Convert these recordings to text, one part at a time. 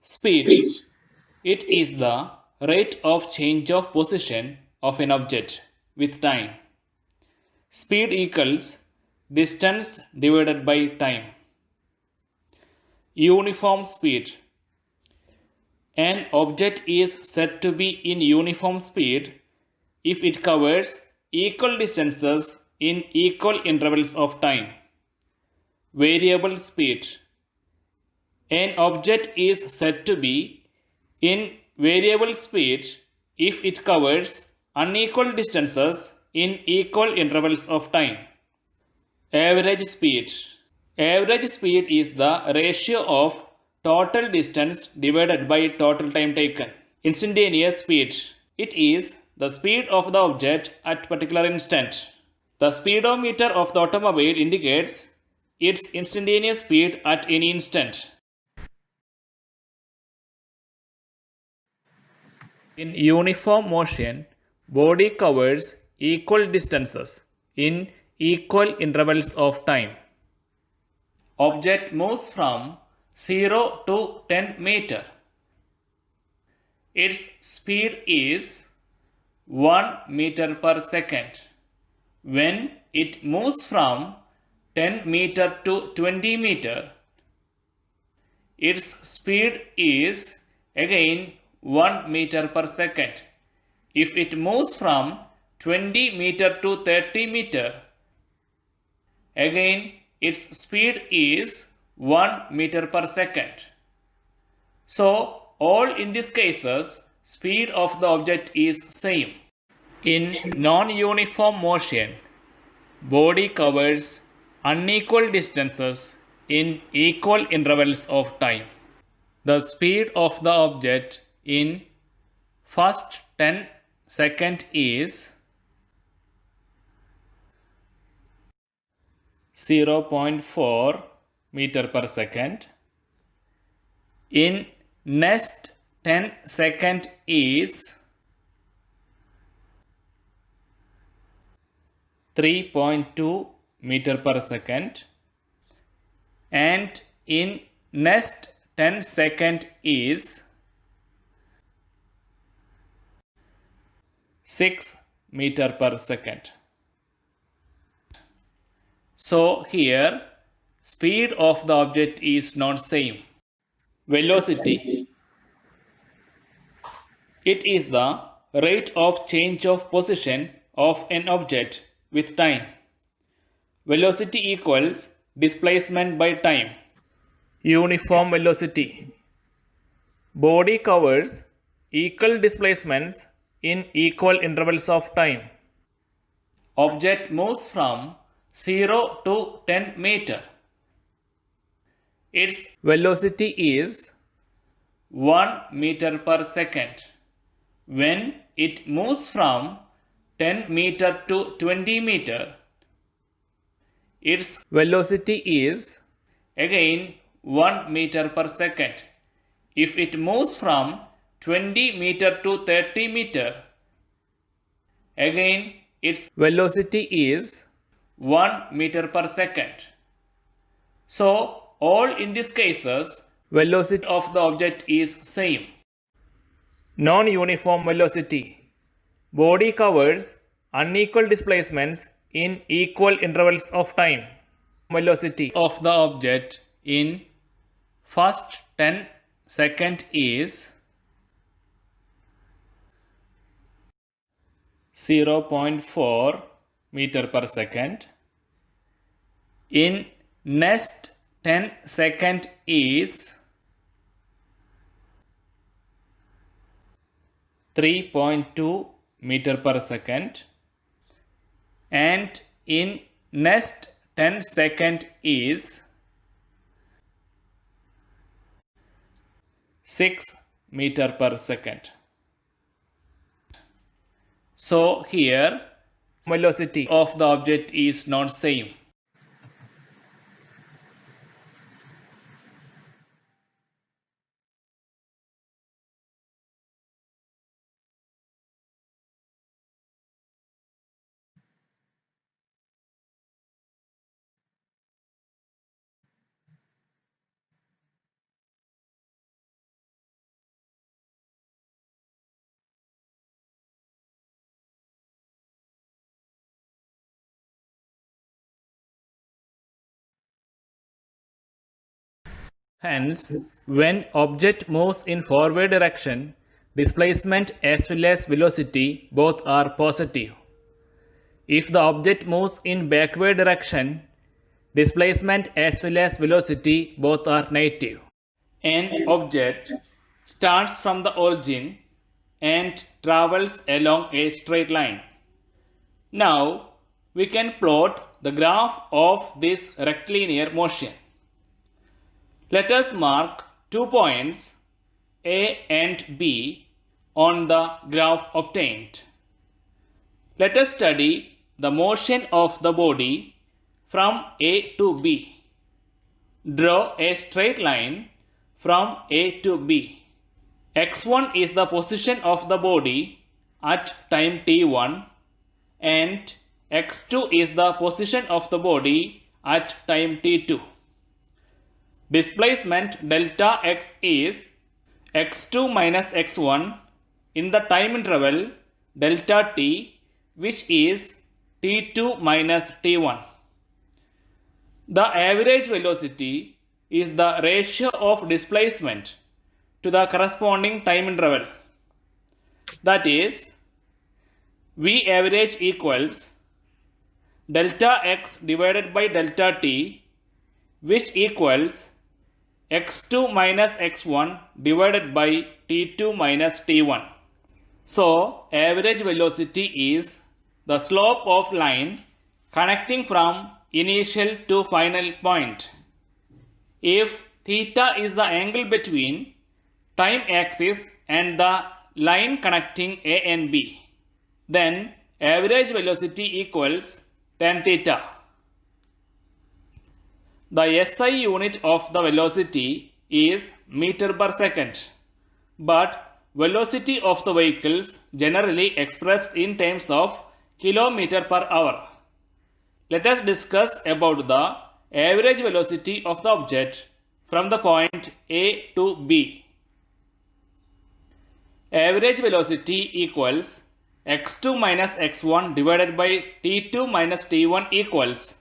Speed. It is the rate of change of position of an object with time. Speed equals distance divided by time. Uniform speed. An object is said to be in uniform speed if it covers equal distances in equal intervals of time. Variable speed. An object is said to be in variable speed if it covers unequal distances in equal intervals of time. Average speed. Average speed is the ratio of total distance divided by total time taken. Instantaneous speed. It is the speed of the object at particular instant. The speedometer of the automobile indicates its instantaneous speed at any instant. In uniform motion, body covers equal distances in equal intervals of time. Object moves from 0 to 10 meter. Its speed is 1 meter per second. When it moves from 10 meter to 20 meter, its speed is again 1 meter per second. If it moves from 20 meter to 30 meter, again its speed is 1 meter per second. So, all in these cases, speed of the object is same. In non-uniform motion, body covers unequal distances in equal intervals of time. The speed of the object in first 10 seconds is 0.4 meter per second. In next 10 seconds is 3.2 meter per second, and in next 10 seconds is 6 meter per second. So here speed of the object is not same. Velocity. It is the rate of change of position of an object with time. Velocity equals displacement by time. Uniform velocity. Body covers equal displacements in equal intervals of time. Object moves from 0 to 10 meter. Its velocity is 1 meter per second. When it moves from 10 meter to 20 meter, its velocity is again 1 meter per second. If it moves from 20 meter to 30 meter, again its velocity is 1 meter per second. So, all in these cases, velocity of the object is same. Non-uniform velocity. Body covers unequal displacements in equal intervals of time. Velocity of the object in first 10 seconds is 0.4 meter per second. In next 10 seconds is 3.2 meter per second, and in next 10 seconds is 6 meter per second. So here velocity of the object is not same. Hence, when object moves in forward direction, displacement as well as velocity both are positive. If the object moves in backward direction, displacement as well as velocity both are negative. An object starts from the origin and travels along a straight line. Now, we can plot the graph of this rectilinear motion. Let us mark 2 points A and B on the graph obtained. Let us study the motion of the body from A to B. Draw a straight line from A to B. x1 is the position of the body at time t1 and x2 is the position of the body at time t2. Displacement delta x is x2 minus x1 in the time interval delta t, which is t2 minus t1. The average velocity is the ratio of displacement to the corresponding time interval. That is, V average equals delta x divided by delta t, which equals x2 minus x1 divided by t2 minus t1. So, average velocity is the slope of line connecting from initial to final point. If theta is the angle between time axis and the line connecting A and B, then average velocity equals tan theta. The SI unit of the velocity is meter per second, but velocity of the vehicles generally expressed in terms of kilometer per hour. Let us discuss about the average velocity of the object from the point A to B. Average velocity equals x2 minus x1 divided by t2 minus t1 equals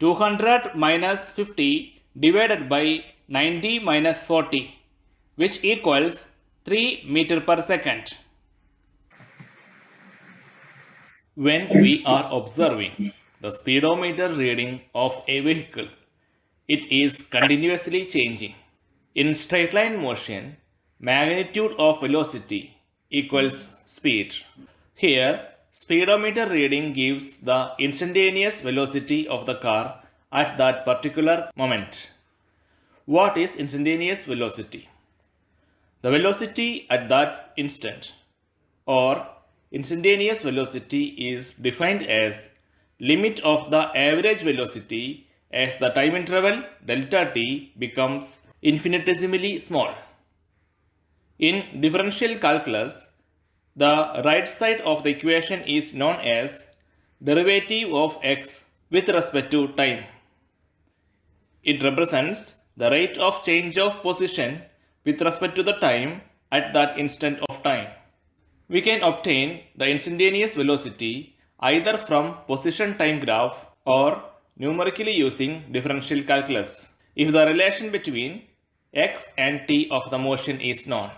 200 minus 50 divided by 90 minus 40, which equals 3 meter per second. When we are observing the speedometer reading of a vehicle, it is continuously changing. In straight line motion, magnitude of velocity equals speed. Here, speedometer reading gives the instantaneous velocity of the car at that particular moment. What is instantaneous velocity? The velocity at that instant, or instantaneous velocity, is defined as limit of the average velocity as the time interval delta t becomes infinitesimally small. In differential calculus, the right side of the equation is known as derivative of x with respect to time. It represents the rate of change of position with respect to the time at that instant of time. We can obtain the instantaneous velocity either from position time graph or numerically using differential calculus if the relation between x and t of the motion is known.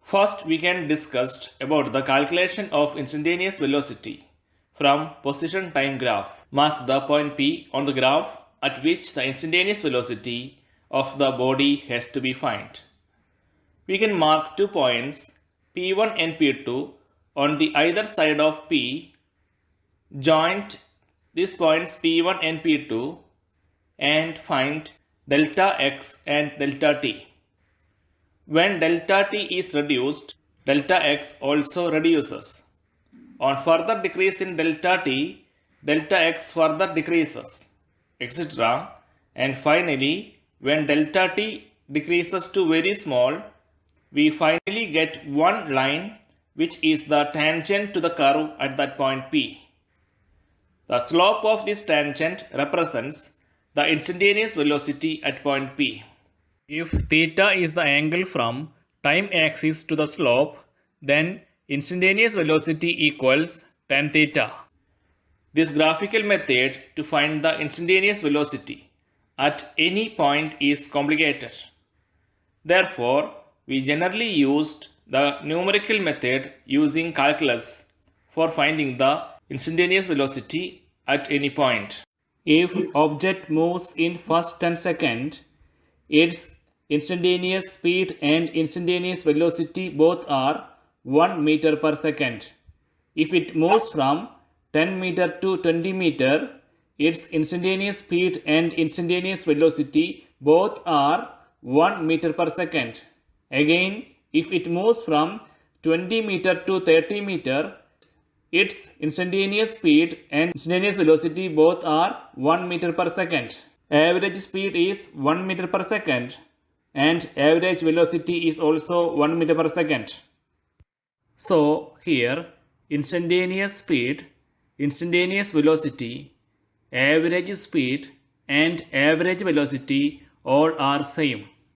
First, we can discuss about the calculation of instantaneous velocity from position time graph. Mark the point P on the graph at which the instantaneous velocity of the body has to be found. We can mark 2 points P1 and P2 on the either side of P, joint these points P1 and P2 and find delta x and delta t. When delta t is reduced, delta x also reduces. On further decrease in delta t, delta x further decreases, etc. And finally, when delta t decreases to very small, we finally get one line which is the tangent to the curve at that point P. The slope of this tangent represents the instantaneous velocity at point P. If theta is the angle from time axis to the slope, then instantaneous velocity equals tan theta. This graphical method to find the instantaneous velocity at any point is complicated. Therefore, we generally used the numerical method using calculus for finding the instantaneous velocity at any point. If object moves in first 10 seconds, its instantaneous speed and instantaneous velocity both are 1 meter per second. If it moves from 10 meter to 20 meter, its instantaneous speed and instantaneous velocity both are 1 meter per second. Again, if it moves from 20 meter to 30 meter, its instantaneous speed and instantaneous velocity both are 1 meter per second. Average speed is 1 meter per second and average velocity is also 1 meter per second. So here instantaneous speed, instantaneous velocity, average speed and average velocity all are same.